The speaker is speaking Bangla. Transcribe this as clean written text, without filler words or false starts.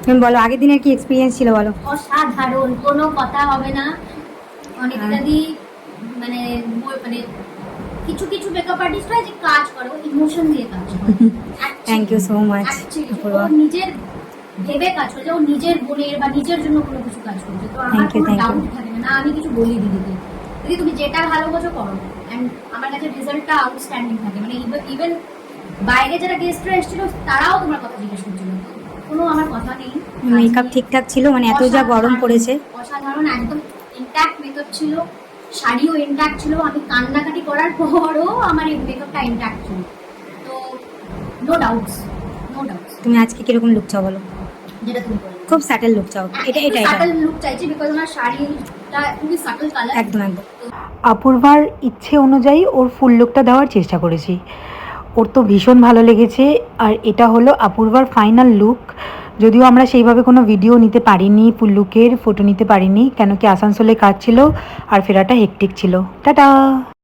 তুমি বলো আগের দিনের কি এক্সপিরিয়েন্স ছিল বলো। অসাধারণ, কোনো কথা হবে না। অনেক দাদি মানে মানে কিছু কিছু মেকআপ আর্টিস্ট হয় যে কাজ করে, ও ইমোশন দিয়ে কাজ করে। Thank you so much. ও নিজের ভেবে কাজ করে, ও নিজের বোনের বা নিজের জন্য কোনো কিছু কাজ করছে। তো আমার কোনো ডাউট থাকে না, আমি কিছু বলি দিদিকে, দিদি তুমি যেটা ভালো বোঝো করো। এন্ড আমার কাছে রেজাল্টটা আউটস্ট্যান্ডিং থাকে, মানে ইভেন বাইরে যারা গেস্টরা এসেছিল তারাও তোমার কথা জিজ্ঞেস করছিল, কোনো আমার কথা নেই। মেকআপ ঠিকঠাক ছিল, মানে এত যা গরম পড়েছে। অসাধারণ, একদম ইনট্যাক্ট মেকআপ ছিল, শাড়িও ইনট্যাক্ট ছিল, আমি কান্নাকাটি করার পরও আমার এই মেকআপটা ইনট্যাক্ট ছিল। তো নো ডাউটস, নো ডাউটস। তুমি আজকে কিরকম লুক চাও বলো? যেটা তুমি বললে খুব স্যাটেল লুক চাও, এটা এটা এটা সাটল লুক চাইছি, বিকজ আমার শাড়িটা খুবই সাটল কালার। একদম একদম। অপূর্বার ইচ্ছে অনুযায়ী ওর ফুল লুকটা দেওয়ার চেষ্টা করেছি, ওর তো ভীষণ ভালো লেগেছে। আর এটা হলো অপূর্বার ফাইনাল লুক। যদিও আমরা সেইভাবে কোনো ভিডিও নিতে পারিনি, ফুল লুকের ফটো নিতে পারিনি, কেন কি আসানসোলে কাজ ছিল আর ফেরাটা হেকটিক ছিল। টাটা।